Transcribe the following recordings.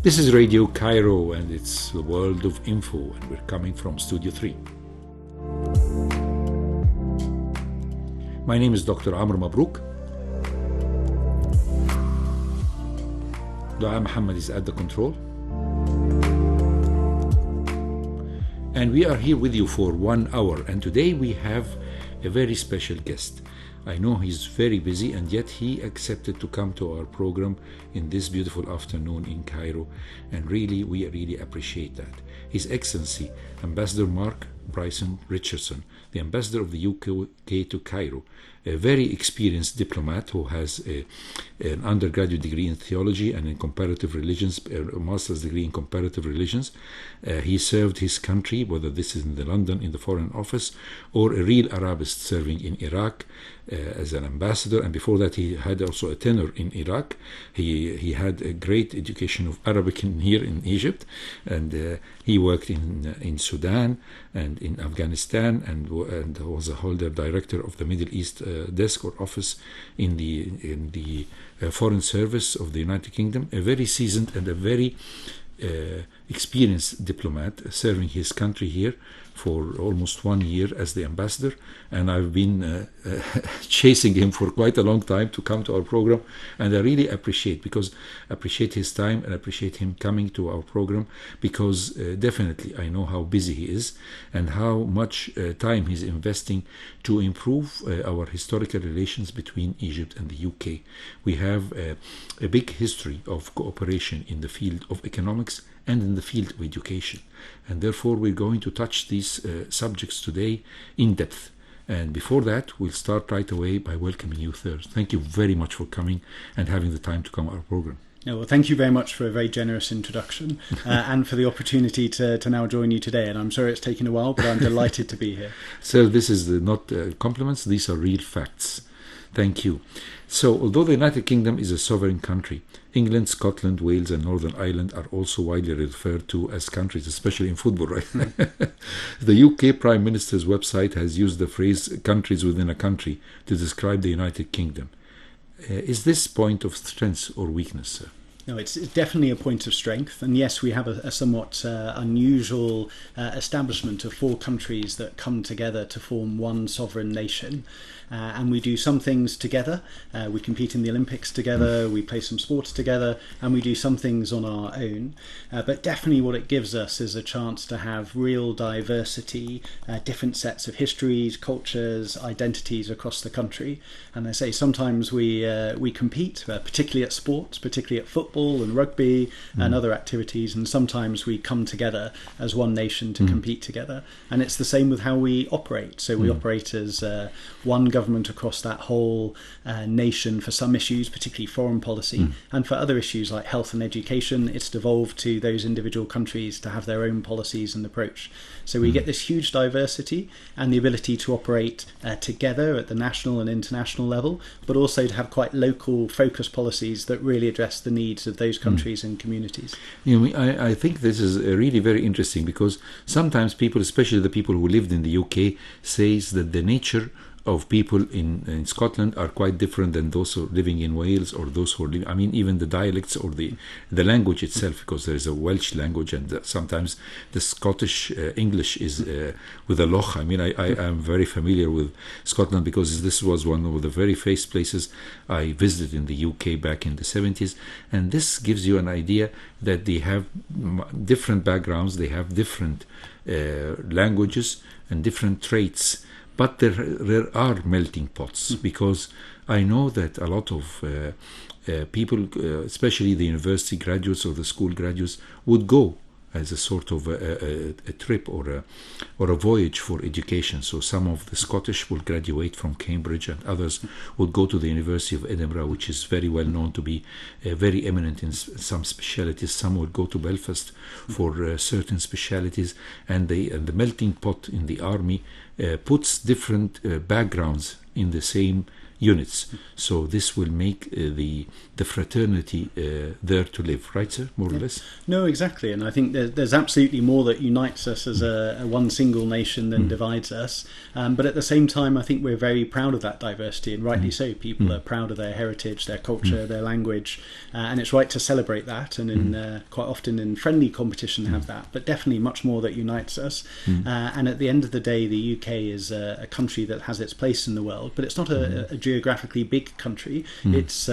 This is Radio Cairo, and it's the world of info, and we're coming from Studio 3. My name is Dr. Amr Mabrouk. Dua Muhammad is at the control. And we are here with you for 1 hour, and today we have a very special guest. I know he's very busy, and yet he accepted to come to our program in this beautiful afternoon in Cairo, and we really appreciate that. His Excellency Ambassador Mark Bryson Richardson, the Ambassador of the UK to Cairo, a very experienced diplomat who has an undergraduate degree in theology and in comparative religions, a master's degree in comparative religions. He served his country, whether this is in London in the Foreign Office or a real Arabist serving in Iraq as an ambassador, and before that he had also a tenure in Iraq. He had a great education of Arabic here in Egypt, and he worked in Sudan and in Afghanistan, and was a holder director of the Middle East desk or office in the Foreign Service of the United Kingdom. A very seasoned and a very experienced diplomat serving his country here for almost 1 year as the ambassador, and I've been chasing him for quite a long time to come to our program, and I really appreciate his time and appreciate him coming to our program, because definitely I know how busy he is and how much time he's investing to improve our historical relations between Egypt and the UK. We have a big history of cooperation in the field of economics and in the field of education, and therefore we're going to touch these subjects today in depth. And before that, we'll start right away by welcoming you, sir. Thank you very much for coming and having the time to come to our program. Yeah, well, thank you very much for a very generous introduction and for the opportunity to now join you today. And I'm sorry it's taken a while, but I'm delighted to be here. Sir, this is not compliments, these are real facts. Thank you. So, although the United Kingdom is a sovereign country, England, Scotland, Wales and Northern Ireland are also widely referred to as countries, especially in football, right? The UK Prime Minister's website has used the phrase countries within a country to describe the United Kingdom. Is this point of strength or weakness, sir? No, it's definitely a point of strength. And yes, we have a somewhat unusual establishment of 4 countries that come together to form one sovereign nation. And we do some things together. We compete in the Olympics together, we play some sports together, and we do some things on our own. But definitely what it gives us is a chance to have real diversity, different sets of histories, cultures, identities across the country. And I say sometimes we compete, particularly at sports, particularly at football and rugby and other activities, and sometimes we come together as one nation to compete together. And it's the same with how we operate. So we operate as one government across that whole nation for some issues, particularly foreign policy, and for other issues like health and education, it's devolved to those individual countries to have their own policies and approach. So we get this huge diversity and the ability to operate together at the national and international level, but also to have quite local focus policies that really address the needs of those countries and communities. You know, I think this is really very interesting, because sometimes people, especially the people who lived in the UK, says that the nature of people in Scotland are quite different than those who are living in Wales, or those who are living, I mean, even the dialects or the language itself, because there is a Welsh language, and sometimes the Scottish English is with a loch. I mean, I am very familiar with Scotland because this was one of the very first places I visited in the UK back in the 70s, and this gives you an idea that they have different backgrounds, they have different languages and different traits. But there are melting pots, because I know that a lot of people, especially the university graduates or the school graduates, would go as a sort of a trip or a voyage for education. So some of the Scottish will graduate from Cambridge, and others would go to the University of Edinburgh, which is very well known to be very eminent in some specialities. Some would go to Belfast for certain specialities, and the melting pot in the army puts different backgrounds in the same units. So this will make the the fraternity there to live, right, sir? More or less. No, exactly, and I think there's absolutely more that unites us as a one single nation than divides us. But at the same time, I think we're very proud of that diversity, and rightly so. People are proud of their heritage, their culture, their language, and it's right to celebrate that. And in quite often in friendly competition have that, but definitely much more that unites us. And at the end of the day, the UK is a country that has its place in the world, but it's not a geographically big country. It's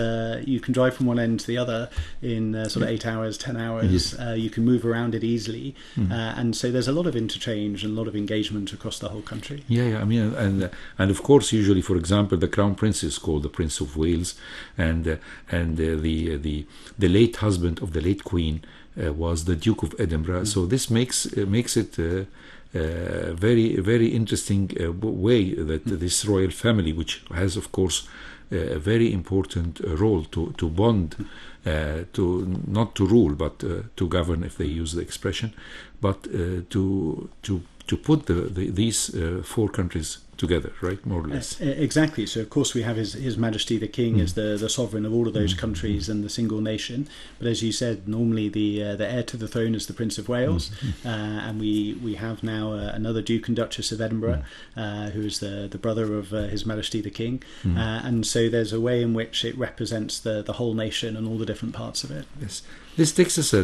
you can drive from one end to the other in sort of 8 hours, 10 hours. Yes. You can move around it easily, and so there's a lot of interchange and a lot of engagement across the whole country. Yeah. I mean, and of course, usually, for example, the Crown Prince is called the Prince of Wales, and the late husband of the late Queen was the Duke of Edinburgh. So this makes it very, very interesting way that this royal family, which has, of course, a very important role to bond, to not to rule, but to govern, if they use the expression, but to put these four countries together, right, more or less. Exactly. So of course we have His Majesty the King as the sovereign of all of those countries and the single nation. But as you said, normally the heir to the throne is the Prince of Wales, and we have now another Duke and Duchess of Edinburgh, who is the brother of His Majesty the King, and so there's a way in which it represents the whole nation and all the different parts of it. Yes, this takes us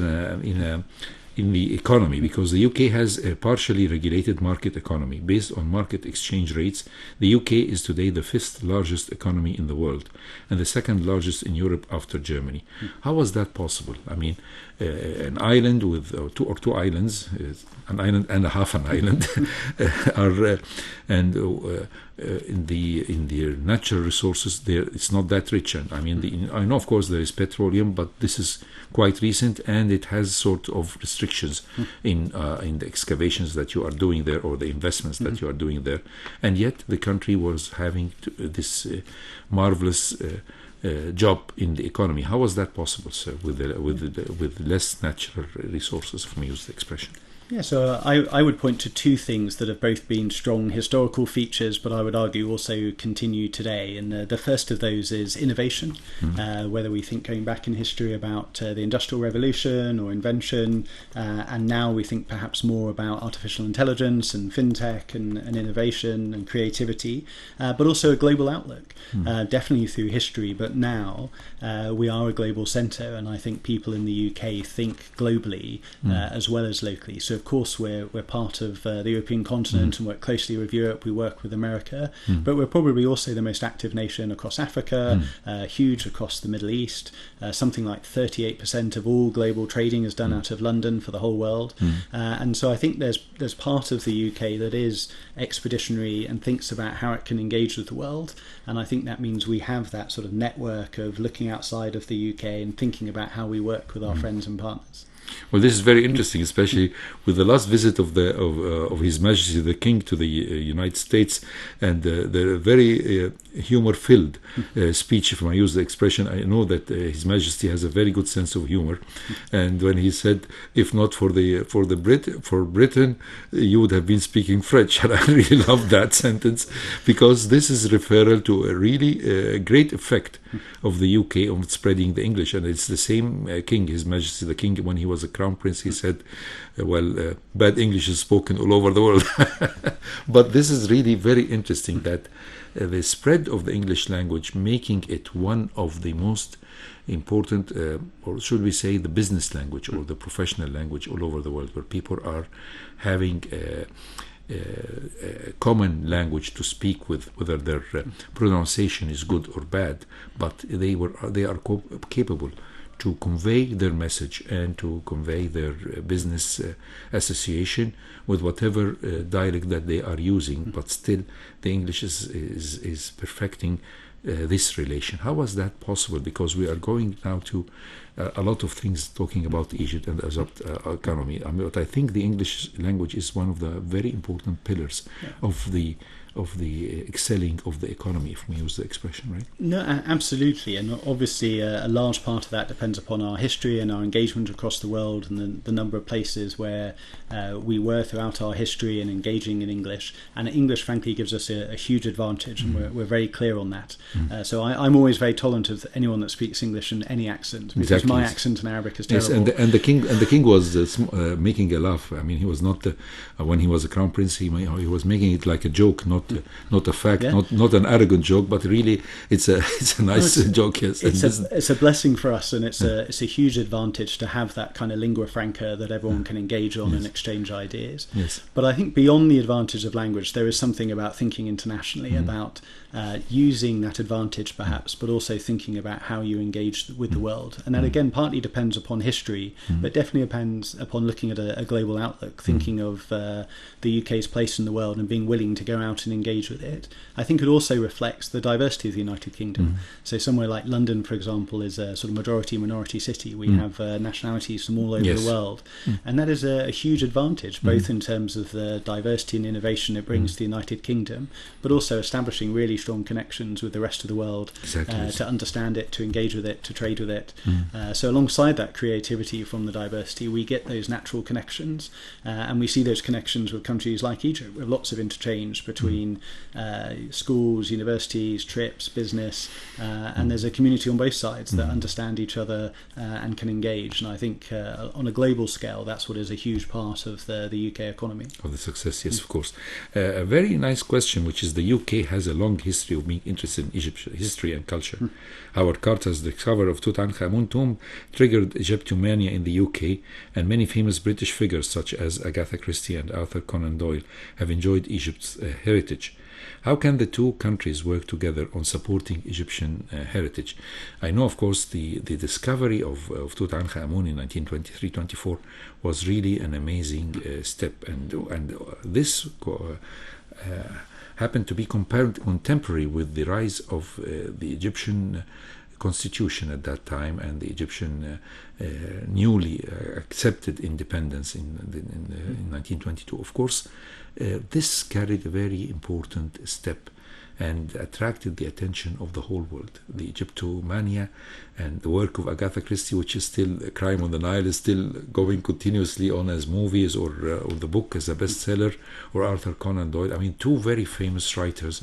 in the economy, because the UK has a partially regulated market economy based on market exchange rates. The UK is today the 5th largest economy in the world and the 2nd largest in Europe after Germany. How was that possible? I mean, an island with two islands, an island and a half an island, are in the natural resources there, it's not that rich. And I mean, I know of course there is petroleum, but this is quite recent, and it has sort of restrictions in the excavations that you are doing there, or the investments that you are doing there, and yet the country was having this marvelous job in the economy. How was that possible, sir, with less natural resources, if I may use the expression? Yeah, so I would point to two things that have both been strong historical features, but I would argue also continue today. And the first of those is innovation, whether we think going back in history about the Industrial Revolution or invention, and now we think perhaps more about artificial intelligence and fintech and innovation and creativity, but also a global outlook, definitely through history, but now we are a global centre, and I think people in the UK think globally as well as locally. So of course we're part of the European continent and work closely with Europe, we work with America, but we're probably also the most active nation across Africa, huge across the Middle East. Something like 38% of all global trading is done out of London for the whole world, and so I think there's part of the UK that is expeditionary and thinks about how it can engage with the world, and I think that means we have that sort of network of looking outside of the UK and thinking about how we work with our friends and partners. Well, this is very interesting, especially with the last visit of His Majesty the King to the United States, and the very humor-filled speech, if I use the expression. I know that His Majesty has a very good sense of humor, and when he said, "If not for Britain, you would have been speaking French," and I really love that sentence, because this is referral to a really great effect of the UK on spreading the English. And it's the same King, His Majesty the King, when he was a Crown Prince, he said, bad English is spoken all over the world. But this is really very interesting, that the spread of the English language, making it one of the most important, or should we say the business language or the professional language all over the world, where people are having a common language to speak with, whether their pronunciation is good or bad, but they are capable to convey their message and to convey their business association with whatever dialect that they are using, but still the English is perfecting this relation. How was that possible? Because we are going now to a lot of things talking about Egypt and the economy. But I think the English language is one of the very important pillars of the excelling of the economy, if we use the expression, right? No, absolutely, and obviously a large part of that depends upon our history and our engagement across the world, and the number of places where we were throughout our history and engaging in English. And English, frankly, gives us a huge advantage, and we're very clear on that. So I'm always very tolerant of anyone that speaks English in any accent, because Exactly. my accent in Arabic is terrible. Yes, and the king was making a laugh. I mean, he was not when he was a crown prince. He was making it like a joke, not a fact, not an arrogant joke, but really it's a nice joke. Yes, it's a blessing for us, and it's a huge advantage to have that kind of lingua franca that everyone can engage on and exchange ideas. Yes. But I think beyond the advantage of language, there is something about thinking internationally, about using that advantage perhaps, but also thinking about how you engage with the world. And that again partly depends upon history, but definitely depends upon looking at a global outlook, thinking of the UK's place in the world and being willing to go out and engage with it. I think it also reflects the diversity of the United Kingdom. So somewhere like London, for example, is a sort of majority-minority city. We have nationalities from all over the world. And that is a huge advantage, both in terms of the diversity and innovation it brings to the United Kingdom, but also establishing really strong connections with the rest of the world, to understand it, to engage with it, to trade with it. So alongside that creativity from the diversity, we get those natural connections, and we see those connections with countries like Egypt, with lots of interchange between schools, universities, trips, business, and there's a community on both sides that understand each other and can engage. And I think on a global scale, that's what is a huge part of the UK economy. Of the success, yes, of course. A very nice question, which is the UK has a long history of being interested in Egyptian history and culture. Howard Carter's discovery of Tutankhamun tomb triggered Egyptomania in the UK, and many famous British figures such as Agatha Christie and Arthur Conan Doyle have enjoyed Egypt's heritage. How can the two countries work together on supporting Egyptian heritage? I know, of course, the discovery of Tutankhamun in 1923-24 was really an amazing step, and this happened to be contemporary with the rise of the Egyptian constitution at that time and the Egyptian newly accepted independence in 1922. Of course, this carried a very important step and attracted the attention of the whole world. The Egyptomania and the work of Agatha Christie, which is still Crime on the Nile, is still going continuously on as movies, or the book as a bestseller, or Arthur Conan Doyle. I mean, two very famous writers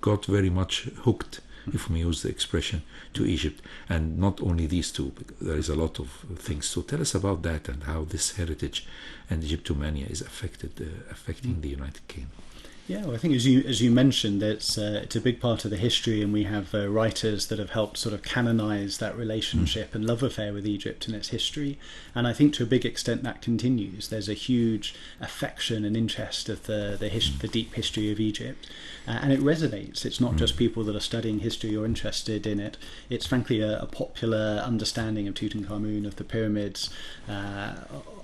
got very much hooked, if we use the expression, to Egypt. And not only these two, there is a lot of things. So tell us about that and how this heritage and Egyptomania is affecting the United Kingdom. Yeah, well, I think as you mentioned, it's a big part of the history, and we have writers that have helped sort of canonize that relationship and love affair with Egypt and its history. And I think to a big extent that continues. There's a huge affection and interest of the deep history of Egypt, and it resonates. It's not just people that are studying history or interested in it. It's frankly a popular understanding of Tutankhamun, of the pyramids,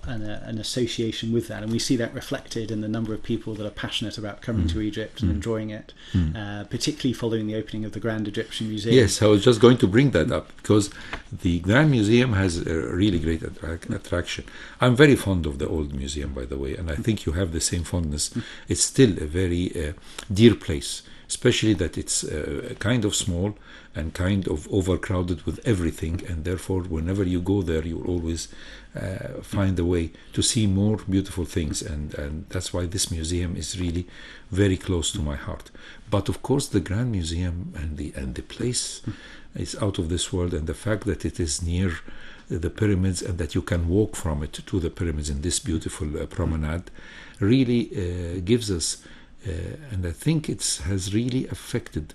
and an association with that, and we see that reflected in the number of people that are passionate about coming to Egypt and enjoying it, particularly following the opening of the Grand Egyptian Museum. Yes, I was just going to bring that up, because the Grand Museum has a really great attraction. I'm very fond of the old museum, by the way, and I think you have the same fondness. It's still a very dear place, especially that it's kind of small and kind of overcrowded with everything, and therefore whenever you go there you will always find a way to see more beautiful things, and that's why this museum is really very close to my heart. But of course the Grand Museum and the place is out of this world, and the fact that it is near the pyramids and that you can walk from it to the pyramids in this beautiful promenade really gives us and I think it has really affected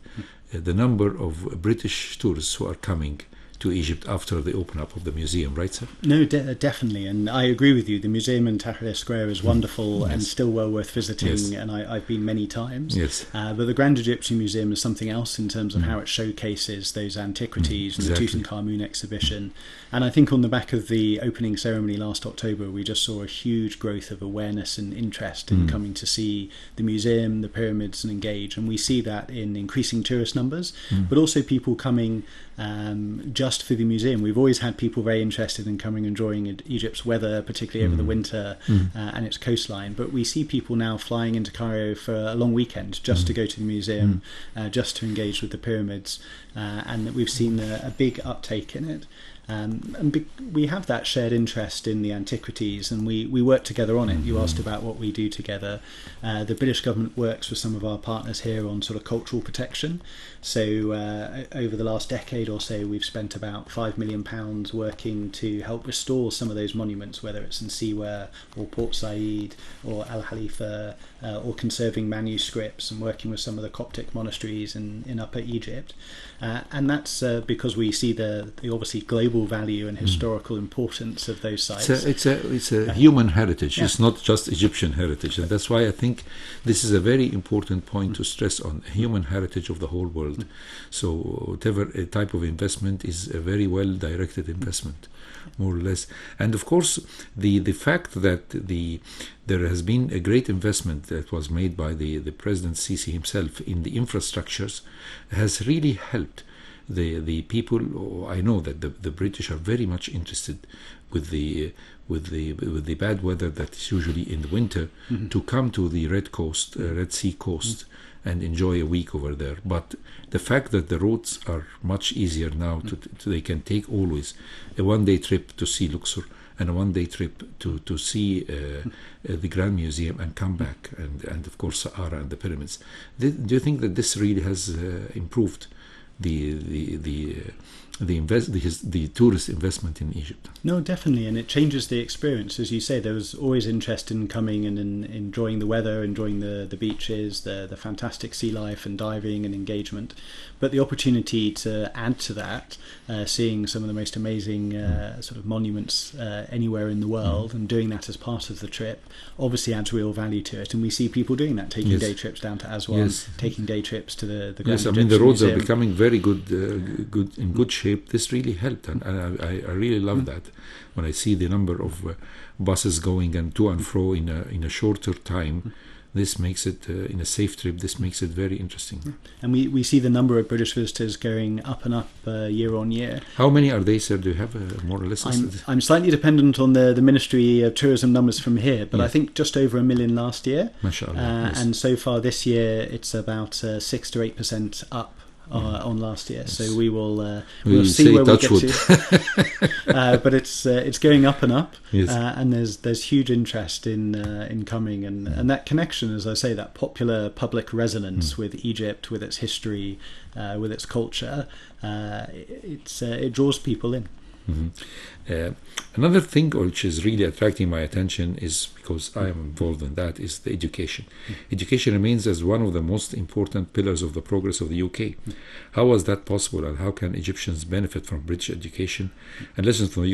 the number of British tourists who are coming to Egypt after the open up of the museum, right, sir? No, definitely, and I agree with you. The museum in Tahrir Square is wonderful and still well worth visiting, and I've been many times. Yes. But the Grand Egyptian Museum is something else in terms of how it showcases those antiquities and the Tutankhamun exhibition. And I think on the back of the opening ceremony last October, we just saw a huge growth of awareness and interest in coming to see the museum, the pyramids, and engage. And we see that in increasing tourist numbers, but also people coming just just for the museum. We've always had people very interested in coming and enjoying Egypt's weather, particularly over the winter and its coastline. But we see people now flying into Cairo for a long weekend just to go to the museum, just to engage with the pyramids, and we've seen a big uptake in it. And we have that shared interest in the antiquities, and we work together on it. You asked about what we do together. The British government works with some of our partners here on sort of cultural protection. So over the last decade or so, we've spent about £5 million working to help restore some of those monuments, whether it's in Siwa or Port Said or Al Khalifa, or conserving manuscripts and working with some of the Coptic monasteries in Upper Egypt. And that's because we see the obviously global value and historical importance of those sites. It's a human heritage. It's not just Egyptian heritage, and that's why I think this is a very important point to stress on: human heritage of the whole world. So whatever type of investment is a very well directed investment, more or less. And of course, the fact that there has been a great investment that was made by the President Sisi himself in the infrastructures has really helped the people. I know that the British are very much interested with the bad weather that is usually in the winter to come to the Red Sea coast and enjoy a week over there. But the fact that the roads are much easier now, they can take always a one-day trip to see Luxor and a one-day trip to see the Grand Museum and come back, and of course Sahara and the pyramids. Do you think that this really has improved the tourist investment in Egypt? No, definitely, and it changes the experience. As you say, there was always interest in coming and in enjoying the weather, enjoying the beaches, the fantastic sea life and diving and engagement. But the opportunity to add to that, seeing some of the most amazing sort of monuments anywhere in the world, and doing that as part of the trip, obviously adds real value to it. And we see people doing that, taking day trips down to Aswan, taking day trips to the Grand Yes, I mean the roads Museum. are becoming very in good shape. This really helped, and I really love that when I see the number of buses going and to and fro in a shorter time. This makes it, in a safe trip, this makes it very interesting. And we see the number of British visitors going up and up year on year. How many are they, sir? Do you have more or less? I'm slightly dependent on the Ministry of Tourism numbers from here, but I think just over 1 million last year. MashaAllah, yes. And so far this year, it's about 6 to 8% up on last year. Yes. So we'll see where we get to. But it's going up and up, yes. And there's huge interest in coming, and that connection, as I say, that popular public resonance with Egypt, with its history, with its culture, it draws people in. Another thing which is really attracting my attention is, because I am involved in that, is the education. Education remains as one of the most important pillars of the progress of the UK. How was that possible, and how can Egyptians benefit from British education and lessons from the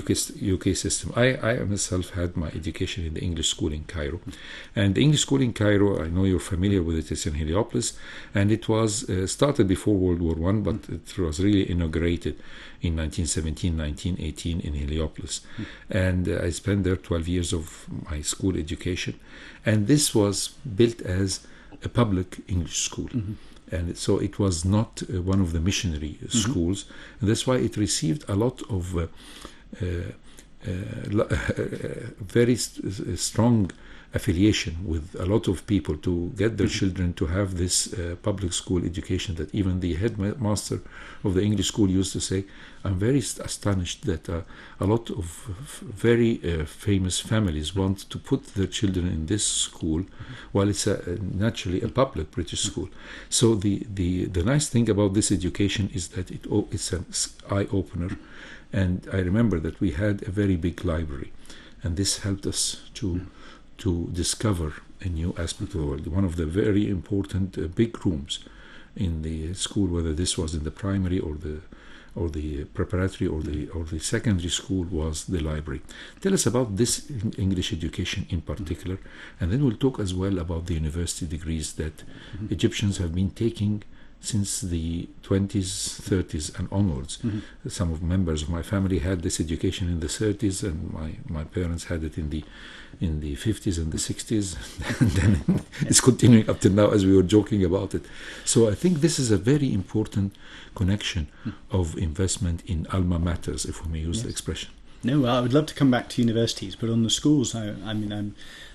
UK system? I myself had my education in the English school in Cairo, and the English school in Cairo, I know you're familiar with it, it's in Heliopolis, and it was started before World War I, but it was really inaugurated in 1917, 1918 in Heliopolis. And I spent there 12 years of my school education. And this was built as a public English school. And so it was not one of the missionary schools. And that's why it received a lot of very strong affiliation with a lot of people to get their children to have this public school education, that even the headmaster of the English school used to say, I'm very astonished that a lot of very famous families want to put their children in this school, while it's naturally a public British school. So the nice thing about this education is that it's an eye-opener. And I remember that we had a very big library, and this helped us to discover a new aspect of the world. One of the very important big rooms in the school, whether this was in the primary or the preparatory or the secondary school, was the library. Tell us about this English education in particular, and then we'll talk as well about the university degrees that Egyptians have been taking since the 20s, 30s and onwards. Some of members of my family had this education in the 30s, and my parents had it in the 50s and the 60s, and then it's continuing up till now as we were joking about it. So I think this is a very important connection of investment in alma maters, if we may use the expression. No, I would love to come back to universities, but on the schools,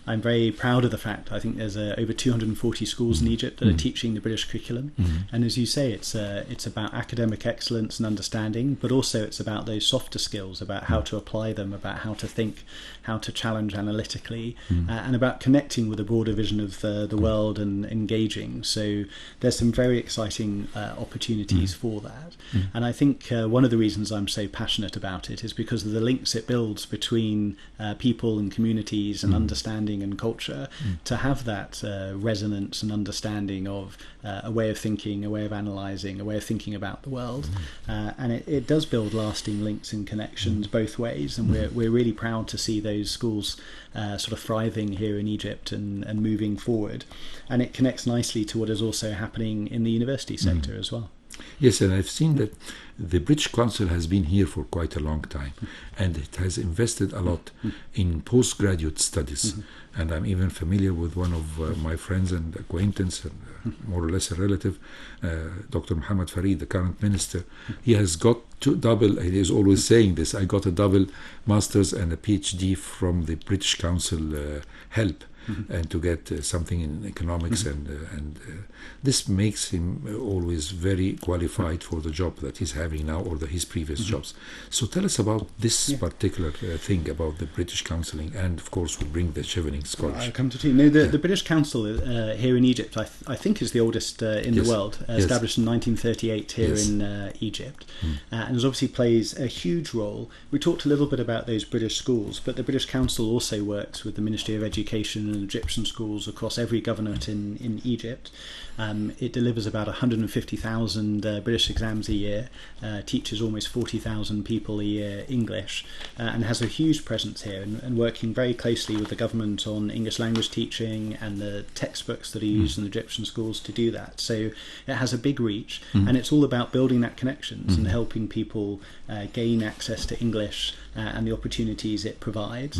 I'm very proud of the fact. I think there's over 240 schools in Egypt that are teaching the British curriculum, and as you say, it's about academic excellence and understanding, but also it's about those softer skills, about how to apply them, about how to think, how to challenge analytically, and about connecting with a broader vision of the world and engaging. So there's some very exciting opportunities for that, and I think one of the reasons I'm so passionate about it is because of the links it builds between people and communities and understanding and culture, to have that resonance and understanding of a way of thinking, a way of analysing, a way of thinking about the world, and it does build lasting links and connections both ways, and we're really proud to see those schools sort of thriving here in Egypt and moving forward, and it connects nicely to what is also happening in the university sector as well. Yes, and I've seen that the British Council has been here for quite a long time, and it has invested a lot in postgraduate studies. And I'm even familiar with one of my friends and acquaintance, and more or less a relative, Dr. Muhammad Farid, the current minister. He has got he is always saying this, I got a double master's and a PhD from the British Council help. And to get something in economics, and this makes him always very qualified for the job that he's having now, or his previous jobs. So tell us about this particular thing about the British Counselling, and of course we'll bring the Chevening Scholarship. I'll come to you. No, the British Council here in Egypt, I think is the oldest in the world, established in 1938 here in Egypt, and it obviously plays a huge role. We talked a little bit about those British schools, but the British Council also works with the Ministry of Education and Egyptian schools across every governorate in Egypt. It delivers about 150,000 British exams a year, teaches almost 40,000 people a year English, and has a huge presence here, and working very closely with the government on English language teaching and the textbooks that are used in Egyptian schools to do that. So it has a big reach, and it's all about building that connections and helping people gain access to English and the opportunities it provides.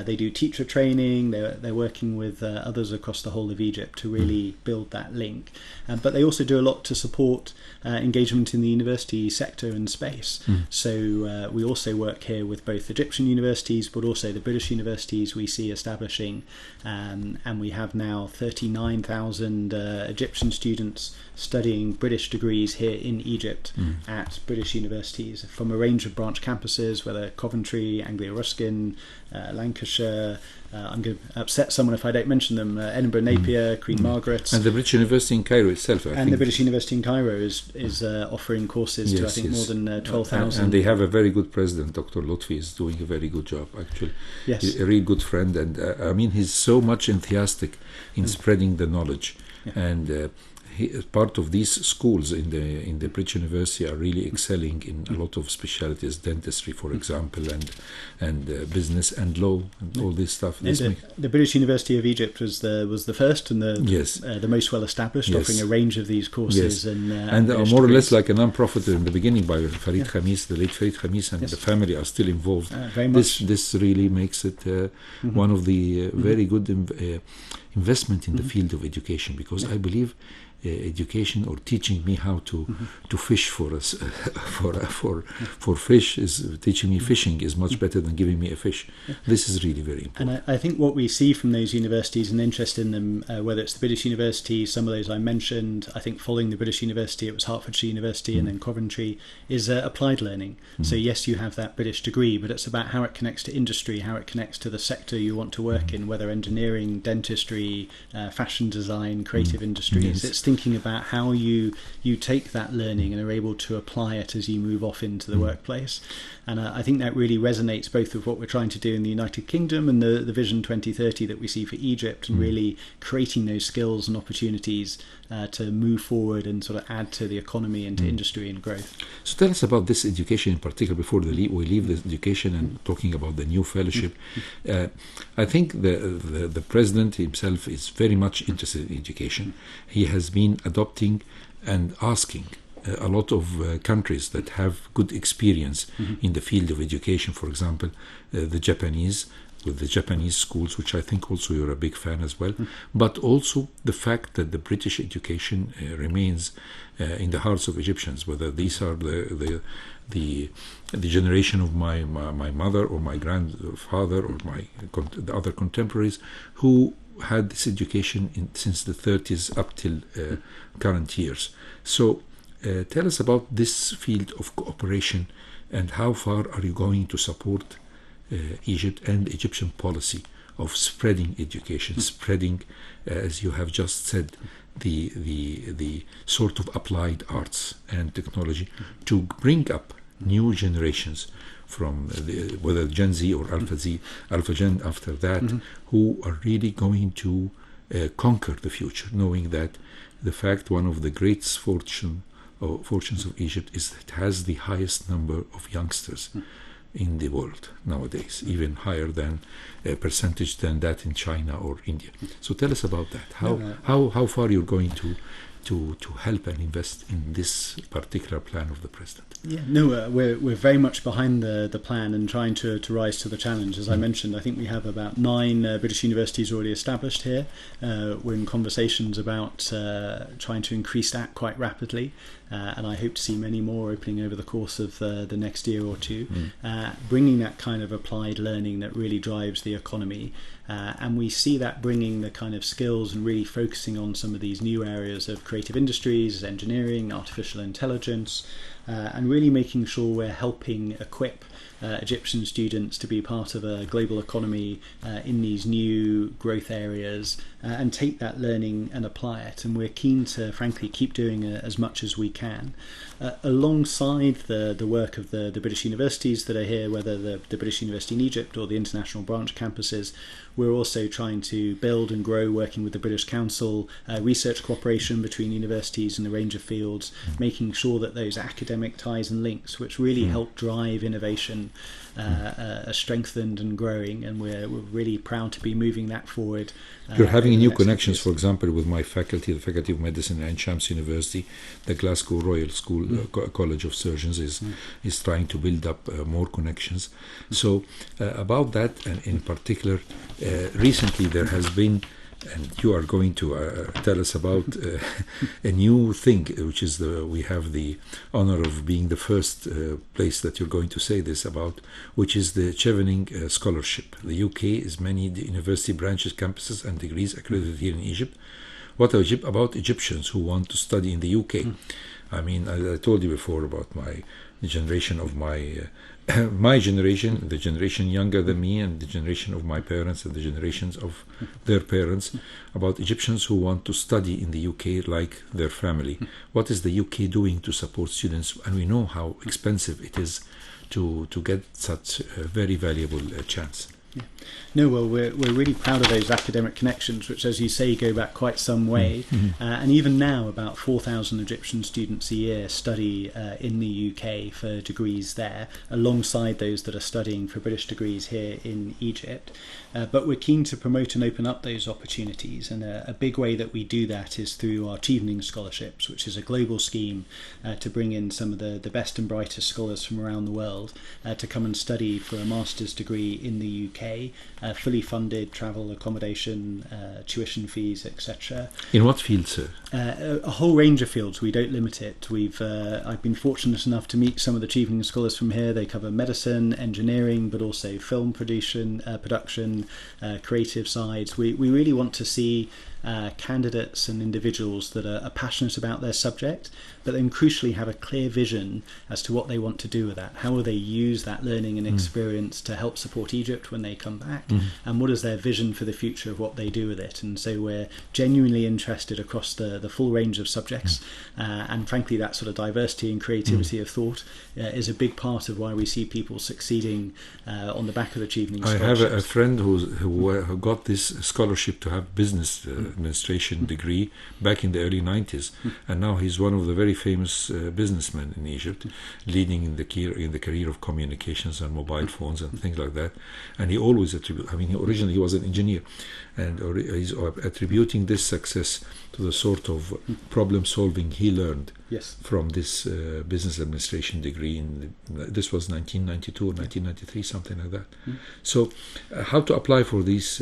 They do teacher training, they're working with others across the whole of Egypt to really build that link. But they also do a lot to support engagement in the university sector and space. So we also work here with both Egyptian universities, but also the British universities we see establishing, and we have now 39,000 Egyptian students studying British degrees here in Egypt at British universities from a range of branch campuses, whether Coventry, Anglia Ruskin, Lancashire, I'm going to upset someone if I don't mention them, Edinburgh Napier, Queen Margaret. And the British University in Cairo itself, I think. The British University in Cairo is offering courses to, I think, more than 12,000. And they have a very good president, Dr. Lutfi is doing a very good job, actually. Yes. He's a really good friend, and I mean, he's so much enthusiastic in spreading the knowledge. And part of these schools in the British University are really excelling in a lot of specialities, dentistry, for example, and business and law and all this stuff. The British University of Egypt was the first and the most well established, offering a range of these courses and more or less like a non-profit in the beginning by Farid Khamis, the late Farid Khamis, and the family are still involved. Very much. This really makes it one of the very good investment in the field of education, because I believe education or teaching me how to fish for us for fish is teaching me fishing is much better than giving me a fish. This is really very important. And I think what we see from those universities and interest in them, whether it's the British University, some of those I mentioned, I think following the British University it was Hertfordshire University and then Coventry, is applied learning. So yes, you have that British degree, but it's about how it connects to industry, how it connects to the sector you want to work in, whether engineering, dentistry, fashion design, creative industries. It's thinking about how you take that learning and are able to apply it as you move off into the workplace. And I think that really resonates both with what we're trying to do in the United Kingdom and the Vision 2030 that we see for Egypt, and really creating those skills and opportunities to move forward and sort of add to the economy and to industry and growth. So tell us about this education in particular before we leave the education and talking about the new fellowship. I think the president himself is very much interested in education. He has been adopting and asking a lot of countries that have good experience in the field of education. For example, the Japanese, with the Japanese schools, which I think also you're a big fan as well, but also the fact that the British education remains in the hearts of Egyptians, whether these are the generation of my mother or my grandfather or the other contemporaries who had this education since the 30s up till current years. So tell us about this field of cooperation and how far are you going to support Egypt and Egyptian policy of spreading education, spreading, as you have just said, the sort of applied arts and technology to bring up new generations from whether Gen Z or Alpha Gen after that, who are really going to conquer the future, knowing that the fact one of the greatest fortunes of Egypt is that it has the highest number of youngsters in the world nowadays, even higher than percentage than that in China or India. So tell us about that. How far you're going to help and invest in this particular plan of the president? Yeah, no, we're very much behind the plan and trying to rise to the challenge. As I mentioned, I think we have about 9 British universities already established here. We're in conversations about trying to increase that quite rapidly, and I hope to see many more opening over the course of the next year or two, bringing that kind of applied learning that really drives the economy. And we see that bringing the kind of skills and really focusing on some of these new areas of creative industries, engineering, artificial intelligence, and really making sure we're helping equip Egyptian students to be part of a global economy in these new growth areas and take that learning and apply it. And we're keen to, frankly, keep doing as much as we can. Alongside the work of the British universities that are here, whether the British University in Egypt or the international branch campuses, we're also trying to build and grow, working with the British Council, research cooperation between universities in a range of fields, making sure that those academic ties and links, which really help drive innovation, are strengthened and growing, and we're really proud to be moving that forward. You're having new connections, for example, with my faculty, the Faculty of Medicine at Shams University. The Glasgow Royal School College of Surgeons is trying to build up more connections. So about that, and in particular, recently there has been, and you are going to tell us about a new thing, which is we have the honor of being the first place that you're going to say this about, which is the Chevening Scholarship. The UK is many university branches, campuses and degrees accredited here in Egypt. What about Egyptians who want to study in the UK? I mean, I told you before about the generation of my generation, the generation younger than me, and the generation of my parents and the generations of their parents, about Egyptians who want to study in the UK like their family. What is the UK doing to support students? And we know how expensive it is to get such a very valuable chance. Yeah. No, well, we're really proud of those academic connections, which, as you say, go back quite some way. And even now, about 4,000 Egyptian students a year study in the UK for degrees there, alongside those that are studying for British degrees here in Egypt. But we're keen to promote and open up those opportunities, and a big way that we do that is through our Chevening Scholarships, which is a global scheme to bring in some of the best and brightest scholars from around the world to come and study for a master's degree in the UK, fully funded, travel, accommodation, tuition fees, etc. In what field, sir? A whole range of fields. We don't limit it. I've been fortunate enough to meet some of the Chevening scholars from here. They cover medicine, engineering, but also film production, creative sides. We really want to see candidates and individuals that are passionate about their subject, but then crucially have a clear vision as to what they want to do with that. How will they use that learning and experience to help support Egypt when they come back? And what is their vision for the future of what they do with it? And so we're genuinely interested across the full range of subjects. And frankly, that sort of diversity and creativity of thought is a big part of why we see people succeeding on the back of the Chevening scholarships. I have a friend who got this scholarship to have business administration degree back in the early 90s, and now he's one of the very famous businessmen in Egypt, leading in the career of communications and mobile phones and things like that. And he always originally he was an engineer, and he's attributing this success to the sort of problem solving he learned from this business administration degree. This was 1992 or 1993, something like that. So how to apply for these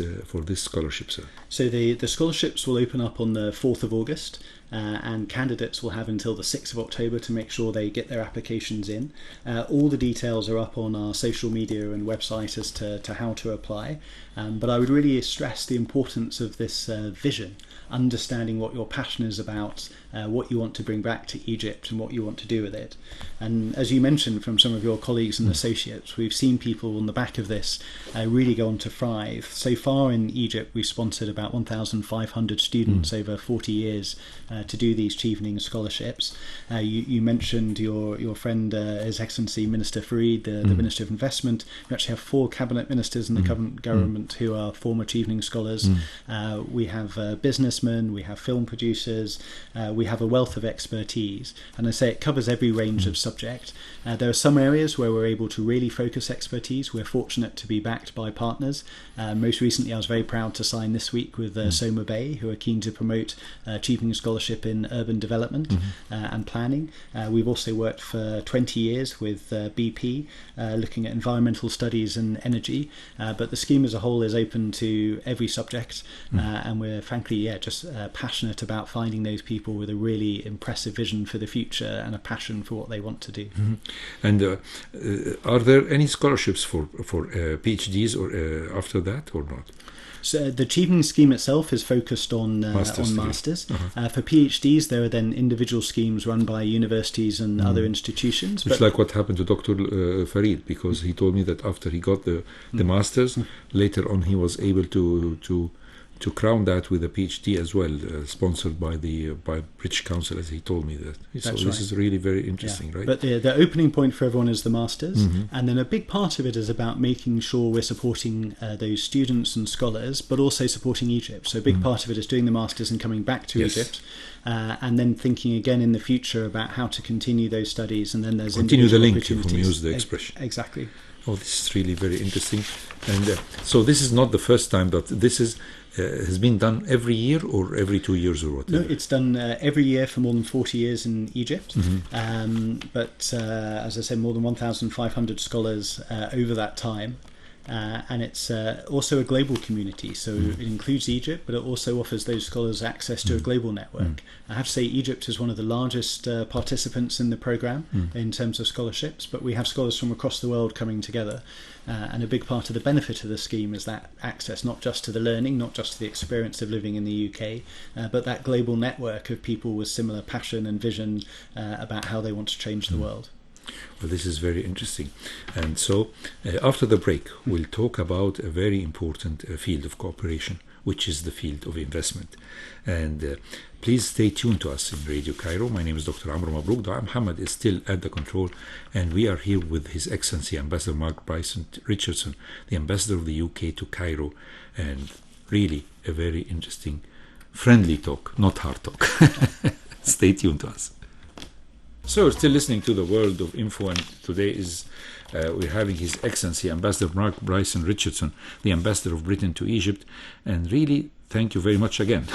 scholarships, sir? So the scholarships will open up on the 4th of August. And candidates will have until the 6th of October to make sure they get their applications in. All the details are up on our social media and website as to how to apply. But I would really stress the importance of this vision, understanding what your passion is about, what you want to bring back to Egypt and what you want to do with it. And as you mentioned from some of your colleagues and associates, we've seen people on the back of this really go on to thrive. So far in Egypt, we've sponsored about 1,500 students over 40 years to do these Chevening scholarships. You mentioned your friend, His Excellency Minister Farid, the Minister of Investment. We actually have 4 cabinet ministers in the current government who are former Chevening scholars. We have businessmen, we have film producers, we have a wealth of expertise, and I say it covers every range of subject. There are some areas where we're able to really focus expertise. We're fortunate to be backed by partners. Most recently, I was very proud to sign this week with Soma Bay, who are keen to promote Chevening Scholarship in urban development and planning. We've also worked for 20 years with BP, looking at environmental studies and energy, but the scheme as a whole is open to every subject, and we're frankly just passionate about finding those people with a really impressive vision for the future and a passion for what they want to do. And are there any scholarships for PhDs or after that or not? So the Chevening scheme itself is focused on masters. For PhDs, there are then individual schemes run by universities and other institutions. It's like what happened to Dr. Farid, because he told me that after he got the masters, later on he was able to crown that with a PhD as well, sponsored by British Council, as he told me that. So this is really very interesting, right? But the opening point for everyone is the masters, and then a big part of it is about making sure we're supporting those students and scholars, but also supporting Egypt. So a big part of it is doing the masters and coming back to Egypt, and then thinking again in the future about how to continue those studies, and then there's continue the link, if you use the expression. Exactly. Oh, this is really very interesting. And so this is not the first time that this has been done every year or every 2 years or what? No, it's done every year for more than 40 years in Egypt. But as I said, more than 1,500 scholars over that time. And it's also a global community, so it includes Egypt, but it also offers those scholars access to a global network. I have to say Egypt is one of the largest participants in the programme in terms of scholarships, but we have scholars from across the world coming together, and a big part of the benefit of the scheme is that access not just to the learning, not just to the experience of living in the UK, but that global network of people with similar passion and vision about how they want to change the world. Well, this is very interesting. And so after the break, we'll talk about a very important field of cooperation, which is the field of investment. And please stay tuned to us in Radio Cairo. My name is Dr. Amr Mabrouk. Dr. Muhammad is still at the control, and we are here with His Excellency Ambassador Mark Bryson Richardson, the Ambassador of the UK to Cairo, and really a very interesting, friendly talk, not hard talk. Stay tuned to us. So, still listening to the World of Info, and today is we're having His Excellency Ambassador Mark Bryson Richardson, the Ambassador of Britain to Egypt, and really thank you very much again.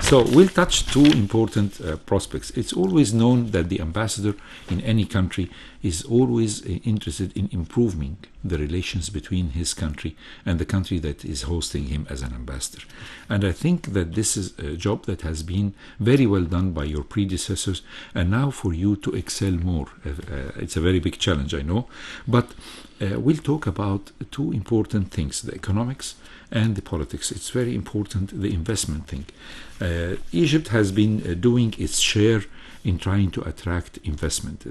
So we'll touch 2 important prospects. It's always known that the ambassador in any country is always interested in improving the relations between his country and the country that is hosting him as an ambassador. And I think that this is a job that has been very well done by your predecessors, and now for you to excel more. It's a very big challenge, I know, but we'll talk about 2 important things, the economics and the politics. It's very important, the investment thing. Egypt has been doing its share in trying to attract investment.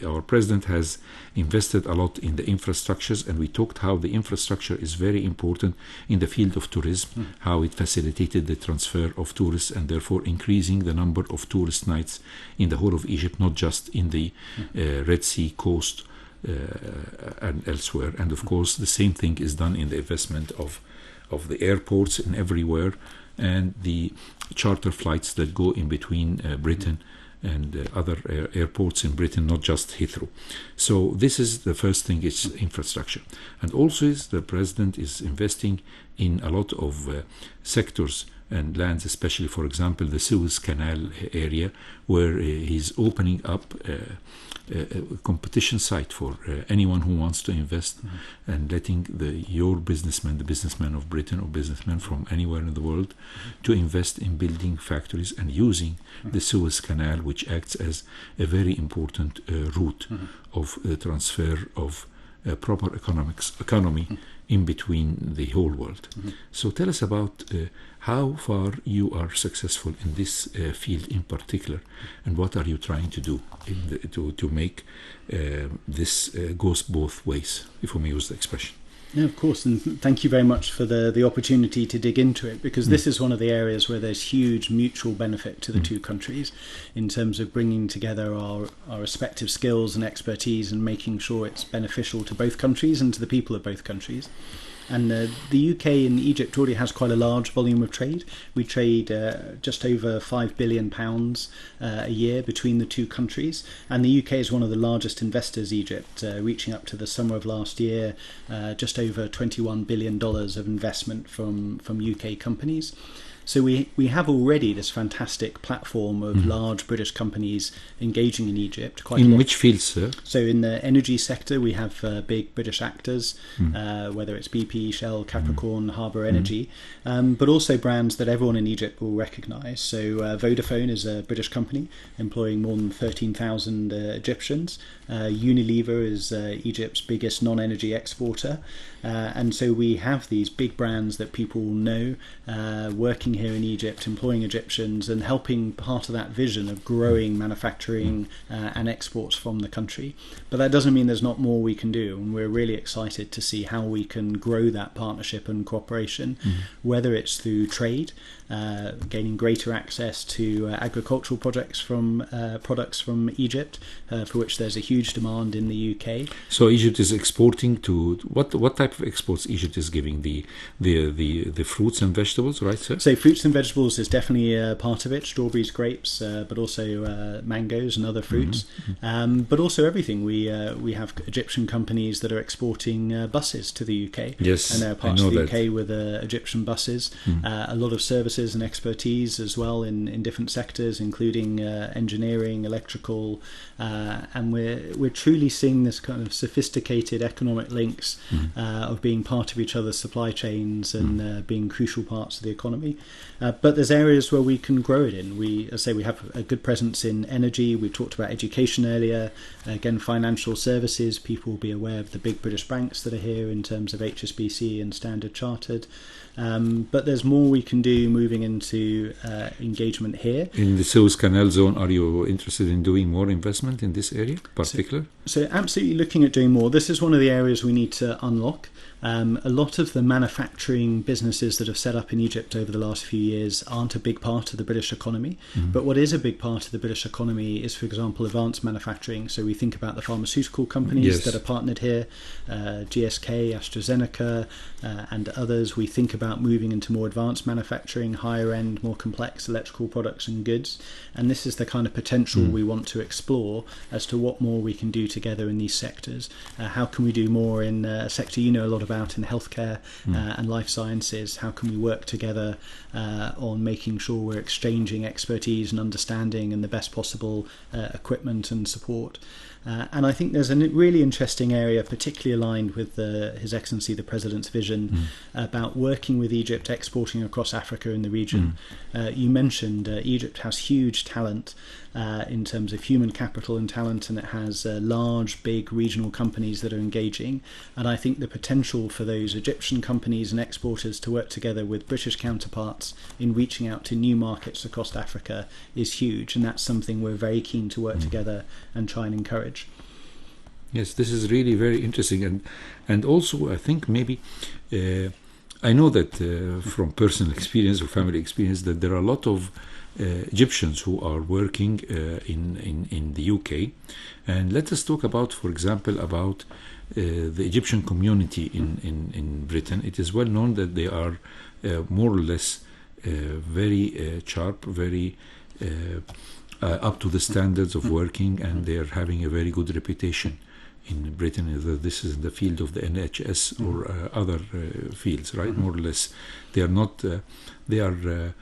Our president has invested a lot in the infrastructures, and we talked how the infrastructure is very important in the field of tourism, how it facilitated the transfer of tourists and therefore increasing the number of tourist nights in the whole of Egypt, not just in the Red Sea coast and elsewhere. And of course, the same thing is done in the investment of the airports and everywhere, and the charter flights that go in between Britain and other airports in Britain, not just Heathrow. So this is the first thing, it's infrastructure. And also the president is investing in a lot of sectors and lands, especially, for example, the Suez Canal area, where he's opening up a competition site for anyone who wants to invest, and letting your businessman, the businessman of Britain or businessmen from anywhere in the world, to invest in building factories and using the Suez Canal, which acts as a very important route of transfer of proper economy in between the whole world. So tell us about how far you are successful in this field in particular, and what are you trying to do to make this goes both ways, if we may use the expression. Yeah, of course, and thank you very much for the opportunity to dig into it, because this is one of the areas where there's huge mutual benefit to the two countries in terms of bringing together our respective skills and expertise and making sure it's beneficial to both countries and to the people of both countries. And the UK and Egypt already has quite a large volume of trade. We trade just over £5 billion a year between the two countries. And the UK is one of the largest investors, Egypt, reaching up to the summer of last year, just over $21 billion of investment from UK companies. So we have already this fantastic platform of large British companies engaging in Egypt. Quite in which fields, sir? So in the energy sector, we have big British actors, whether it's BP, Shell, Capricorn, Harbour Energy, but also brands that everyone in Egypt will recognise. So Vodafone is a British company employing more than 13,000 Egyptians. Unilever is Egypt's biggest non-energy exporter. And so we have these big brands that people know working here in Egypt, employing Egyptians and helping part of that vision of growing manufacturing and exports from the country. But that doesn't mean there's not more we can do, and we're really excited to see how we can grow that partnership and cooperation, whether it's through trade, gaining greater access to agricultural products from Egypt, for which there's a huge demand in the UK. So Egypt is exporting to what type of exports Egypt is giving? The fruits and vegetables, right, sir? So fruits and vegetables is definitely a part of it. Strawberries, grapes, but also mangoes and other fruits. But also everything. We have Egyptian companies that are exporting buses to the UK. Yes, and there are parts of the UK with Egyptian buses. A lot of services and expertise as well in different sectors, including engineering, electrical, and we're truly seeing this kind of sophisticated economic links of being part of each other's supply chains and being crucial parts of the economy. But there's areas where we can grow it in. We have a good presence in energy. We talked about education earlier. Again, financial services. People will be aware of the big British banks that are here in terms of HSBC and Standard Chartered. But there's more we can do moving into engagement here. In the Suez Canal zone, are you interested in doing more investment in this area in particular? So absolutely looking at doing more. This is one of the areas we need to unlock. A lot of the manufacturing businesses that have set up in Egypt over the last few years aren't a big part of the British economy. But what is a big part of the British economy is, for example, advanced manufacturing. So we think about the pharmaceutical companies that are partnered here, GSK, AstraZeneca, and others. We think about moving into more advanced manufacturing, higher end, more complex electrical products and goods. And this is the kind of potential we want to explore as to what more we can do together in these sectors. How can we do more in a sector you know a lot about in healthcare and life sciences? How can we work together on making sure we're exchanging expertise and understanding and the best possible equipment and support? And I think there's a really interesting area, particularly aligned with His Excellency the President's vision about working with Egypt, exporting across Africa and the region. You mentioned Egypt has huge talent in terms of human capital and talent, and it has large, big regional companies that are engaging. And I think the potential for those Egyptian companies and exporters to work together with British counterparts in reaching out to new markets across Africa is huge, and that's something we're very keen to work together and try and encourage. Yes, this is really very interesting, and also I think maybe I know that from personal experience or family experience that there are a lot of Egyptians who are working in the UK. And let us talk about, for example, about the Egyptian community in Britain. It is well known that they are more or less very sharp, very up to the standards of working, and they are having a very good reputation in Britain. Whether this is in the field of the NHS or other fields, right? More or less, they are not. They are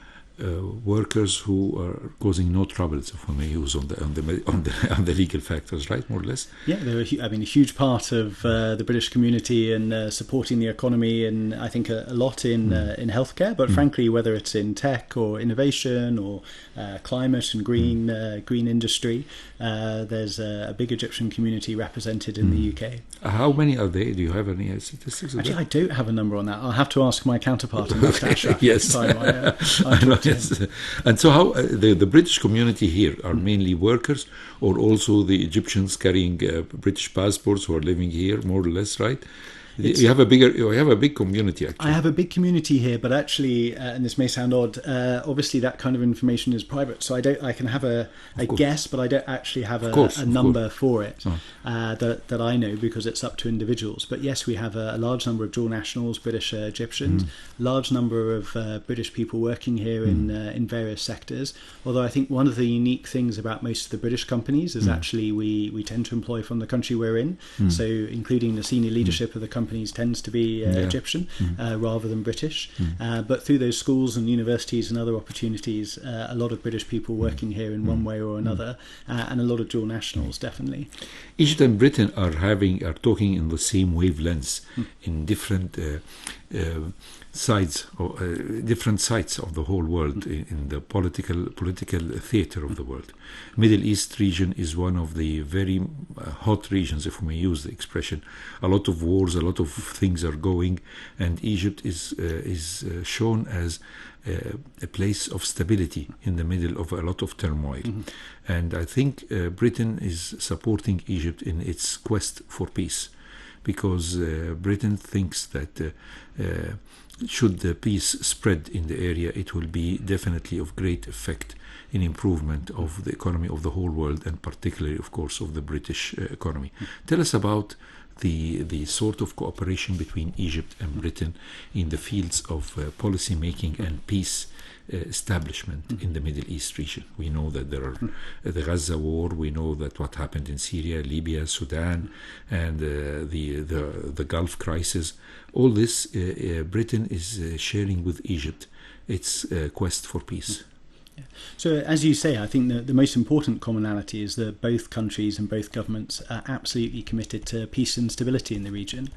workers who are causing no troubles, if we may use on the legal factors, right? More or less. Yeah, they're a huge part of the British community and supporting the economy, and I think a lot in healthcare. But frankly, whether it's in tech or innovation or climate and green industry, there's a big Egyptian community represented in the UK. How many are they? Do you have any statistics? Actually, I don't have a number on that. I'll have to ask my counterpart in Ashraf yes. next time. Yes. And so how the British community here are mainly workers, or also the Egyptians carrying British passports who are living here, more or less, right? You have a big community, actually. I have a big community here, but actually, and this may sound odd, obviously that kind of information is private, so I can have a guess, but I don't actually have a number for it that I know, because it's up to individuals. But yes, we have a large number of dual nationals, British Egyptians, large number of British people working here in various sectors. Although I think one of the unique things about most of the British companies is actually we tend to employ from the country we're in, so including the senior leadership of the companies tends to be Egyptian rather than British. But through those schools and universities and other opportunities, a lot of British people working here in one way or another, and a lot of dual nationals, definitely. Egypt and Britain are talking in the same wavelengths in different sides of the whole world, in the political theater of the world. Middle East region is one of the very hot regions, if we may use the expression. A lot of wars, a lot of things are going, and Egypt is shown as a place of stability in the middle of a lot of turmoil. And I think Britain is supporting Egypt in its quest for peace, because Britain thinks that should the peace spread in the area, it will be definitely of great effect in improvement of the economy of the whole world, and particularly, of course, of the British economy. Tell us about the sort of cooperation between Egypt and Britain in the fields of policy making and peace establishment in the Middle East region. We know that there are the Gaza war. We know that what happened in Syria, Libya, Sudan, and the Gulf crisis. All this, Britain is sharing with Egypt its quest for peace. So, as you say, I think the most important commonality is that both countries and both governments are absolutely committed to peace and stability in the region.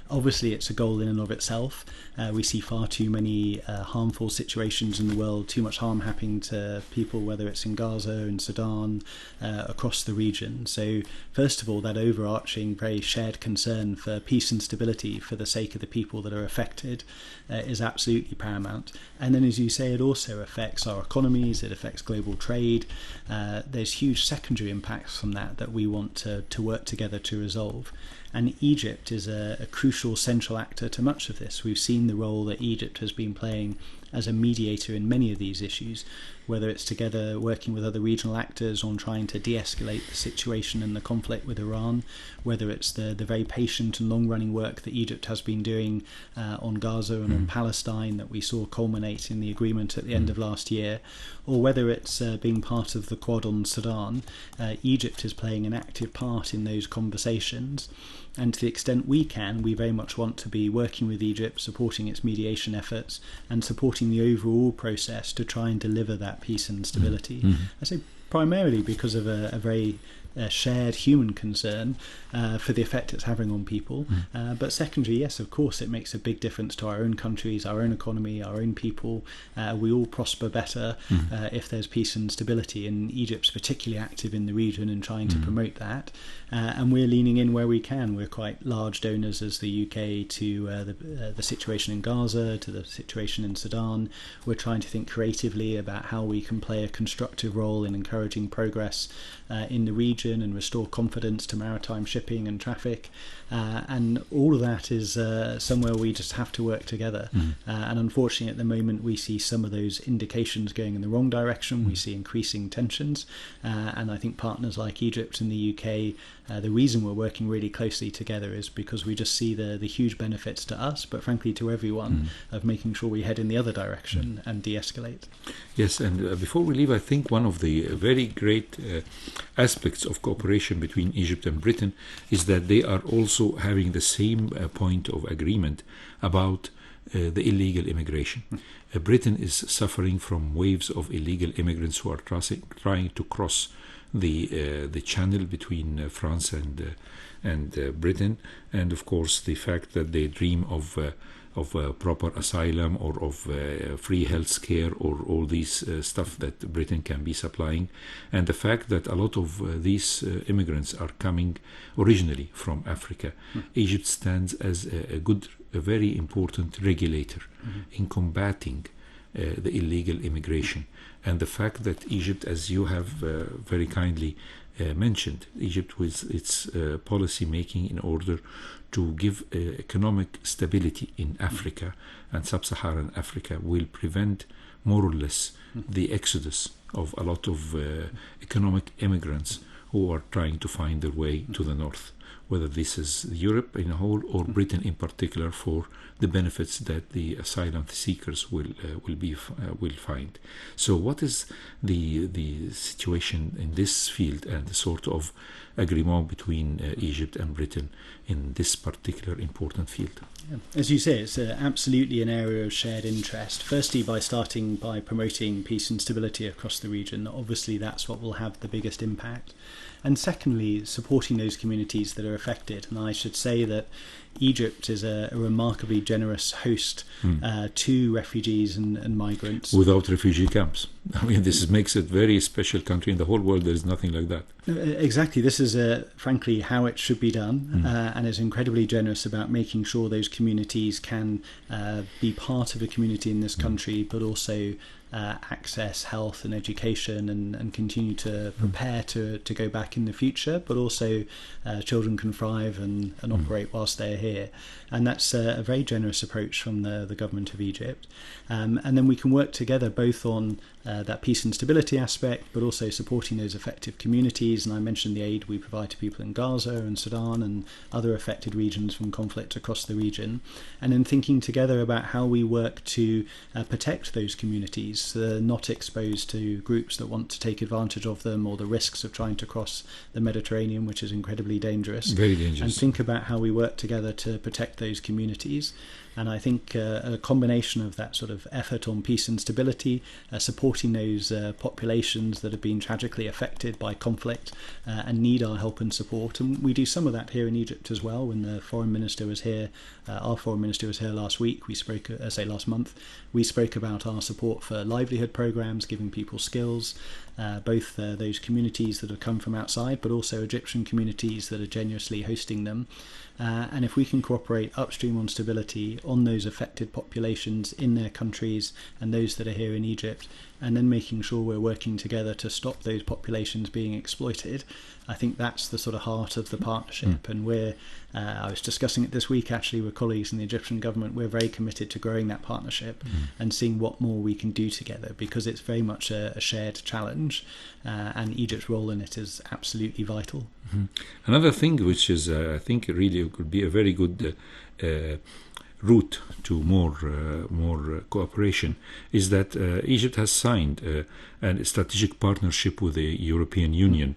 Obviously, it's a goal in and of itself. We see far too many harmful situations in the world, too much harm happening to people, whether it's in Gaza, in Sudan, across the region. So, first of all, that overarching, very shared concern for peace and stability for the sake of the people that are affected is absolutely paramount. And then, as you say, it also affects our economies, it affects global trade. There's huge secondary impacts from that we want to work together to resolve. And Egypt is a crucial central actor to much of this. We've seen the role that Egypt has been playing as a mediator in many of these issues, whether it's together working with other regional actors on trying to de-escalate the situation and the conflict with Iran, whether it's the very patient and long-running work that Egypt has been doing on Gaza and on Palestine that we saw culminate in the agreement at the end of last year, or whether it's being part of the Quad on Sudan. Egypt is playing an active part in those conversations. And to the extent we can, we very much want to be working with Egypt, supporting its mediation efforts and supporting the overall process to try and deliver that peace and stability. I say primarily because of a very shared human concern for the effect it's having on people. But secondary, yes, of course, it makes a big difference to our own countries, our own economy, our own people. We all prosper better if there's peace and stability, and Egypt's particularly active in the region and trying to promote that. And we're leaning in where we can. We're quite large donors as the UK to the situation in Gaza, to the situation in Sudan. We're trying to think creatively about how we can play a constructive role in encouraging encouraging progress in the region and restore confidence to maritime shipping and traffic. And all of that is somewhere we just have to work together. And unfortunately, at the moment, we see some of those indications going in the wrong direction. We see increasing tensions. And I think partners like Egypt and the UK, the reason we're working really closely together is because we just see the huge benefits to us, but frankly to everyone, of making sure we head in the other direction and de-escalate. Yes, and before we leave, I think one of the very great aspects of cooperation between Egypt and Britain is that they are also having the same point of agreement about the illegal immigration. Britain is suffering from waves of illegal immigrants who are trying to cross the channel between France and Britain, and of course the fact that they dream of proper asylum or of free health care or all these stuff that Britain can be supplying, and the fact that a lot of these immigrants are coming originally from Africa. Egypt stands as a very important regulator in combating the illegal immigration. And the fact that Egypt, as you have very kindly mentioned, Egypt with its policy making in order to give economic stability in Africa and sub-Saharan Africa will prevent more or less the exodus of a lot of economic immigrants who are trying to find their way to the north, whether this is Europe in a whole or Britain in particular, for the benefits that the asylum seekers will find. So what is the situation in this field and the sort of agreement between Egypt and Britain in this particular important field? As you say, it's absolutely an area of shared interest. Firstly, by starting by promoting peace and stability across the region. Obviously, that's what will have the biggest impact. And secondly, supporting those communities that are affected. And I should say that Egypt is a remarkably generous host to refugees and migrants. Without refugee camps. I mean, this makes it a very special country. In the whole world, there is nothing like that. Exactly. This is, frankly, how it should be done, and is incredibly generous about making sure those communities can be part of a community in this country, but also access health and education and continue to prepare to go back in the future, but also children can thrive and operate whilst they're here. And that's a very generous approach from the government of Egypt. And then we can work together both on that peace and stability aspect, but also supporting those affected communities. And I mentioned the aid we provide to people in Gaza and Sudan and other affected regions from conflict across the region. And then thinking together about how we work to protect those communities so they're not exposed to groups that want to take advantage of them, or the risks of trying to cross the Mediterranean, which is incredibly dangerous. Very dangerous. And think about how we work together to protect those communities. And I think a combination of that sort of effort on peace and stability, supporting those populations that have been tragically affected by conflict and need our help and support. And we do some of that here in Egypt as well. When the foreign minister was here, our foreign minister was here last week, we spoke, last month, we spoke about our support for livelihood programs, giving people skills, both those communities that have come from outside, but also Egyptian communities that are generously hosting them. And if we can cooperate upstream on stability on those affected populations in their countries and those that are here in Egypt, and then making sure we're working together to stop those populations being exploited, I think that's the sort of heart of the partnership. And I was discussing it this week actually with colleagues in the Egyptian government. We're very committed to growing that partnership and seeing what more we can do together, because it's very much a shared challenge, and Egypt's role in it is absolutely vital. Another thing which is, I think, really could be a very good route to more cooperation is that Egypt has signed a strategic partnership with the European Union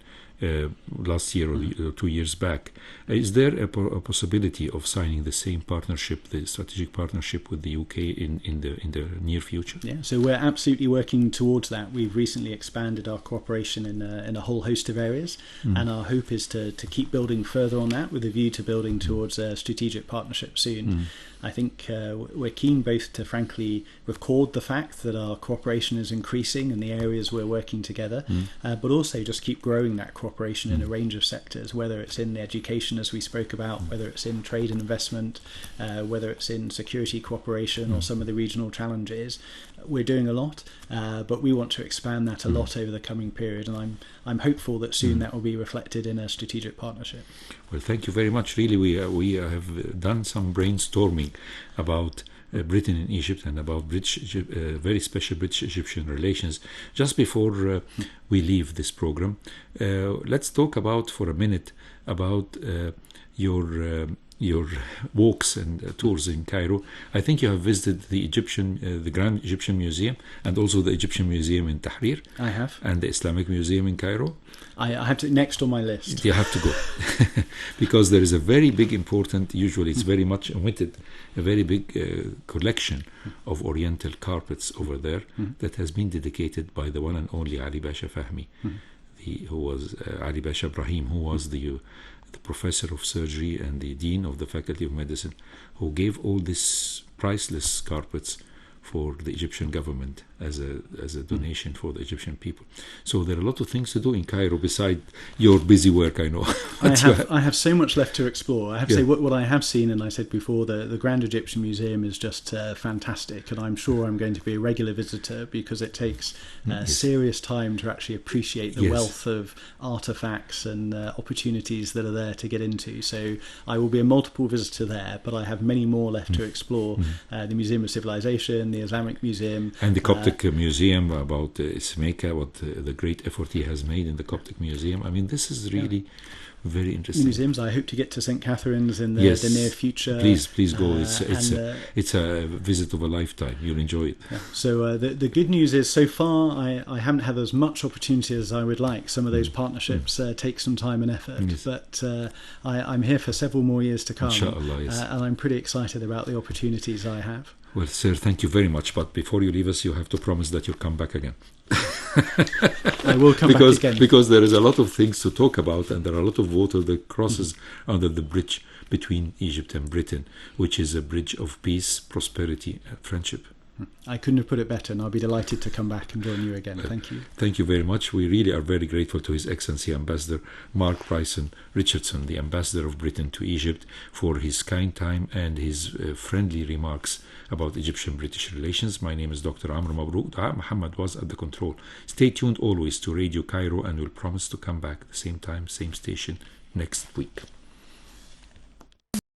last year or 2 years back. Is there a possibility of signing the same partnership, the strategic partnership with the UK in the near future? Yeah, so we're absolutely working towards that. We've recently expanded our cooperation in a whole host of areas, and our hope is to keep building further on that with a view to building towards a strategic partnership soon. I think we're keen both to frankly record the fact that our cooperation is increasing in the areas we're working together, but also just keep growing that cooperation in a range of sectors, whether it's in education, as we spoke about, whether it's in trade and investment, whether it's in security cooperation or some of the regional challenges. We're doing a lot, but we want to expand that a lot over the coming period, and I'm hopeful that soon that will be reflected in a strategic partnership. Well, thank you very much. Really, we have done some brainstorming about Britain and Egypt and about very special British-Egyptian relations. Just before we leave this program, let's talk about for a minute about your walks and tours in Cairo. I think you have visited the Grand Egyptian Museum, and also the Egyptian Museum in Tahrir. I have. And the Islamic Museum in Cairo. I have to next on my list. You have to go because there is a very big, important. Usually, it's very much omitted. A very big collection of Oriental carpets over there that has been dedicated by the one and only Ali Pasha Fahmi, who was Ali Pasha Ibrahim, who was the professor of surgery and the dean of the faculty of medicine, who gave all these priceless carpets for the Egyptian government as a donation for the Egyptian people. So there are a lot of things to do in Cairo beside your busy work, I know. I have so much left to explore. I have to say what I have seen, and I said before, the Grand Egyptian Museum is just fantastic, and I'm sure I'm going to be a regular visitor because it takes serious time to actually appreciate the wealth of artifacts and opportunities that are there to get into. So I will be a multiple visitor there, but I have many more left to explore. The Museum of Civilization, the Islamic Museum, and the Coptic Museum about Ismaika, what the great effort he has made in the Coptic Museum. I mean, this is really very interesting. Museums. I hope to get to St. Catherine's in the near future. Please go. It's a visit of a lifetime. You'll enjoy it. Yeah. So the good news is, so far I haven't had as much opportunity as I would like. Some of those partnerships take some time and effort, but I'm here for several more years to come. Inshallah, yes. And I'm pretty excited about the opportunities I have. Well, sir, thank you very much. But before you leave us, you have to promise that you'll come back again. I will come back again. Because there is a lot of things to talk about, and there are a lot of water that crosses under the bridge between Egypt and Britain, which is a bridge of peace, prosperity, and friendship. I couldn't have put it better, and I'll be delighted to come back and join you again. Thank you. Thank you very much. We really are very grateful to His Excellency Ambassador Mark Bryson Richardson, the Ambassador of Britain to Egypt, for his kind time and his friendly remarks about Egyptian-British relations. My name is Dr. Amr Mabrouk. Muhammad was at the control. Stay tuned always to Radio Cairo, and we'll promise to come back at the same time, same station next week.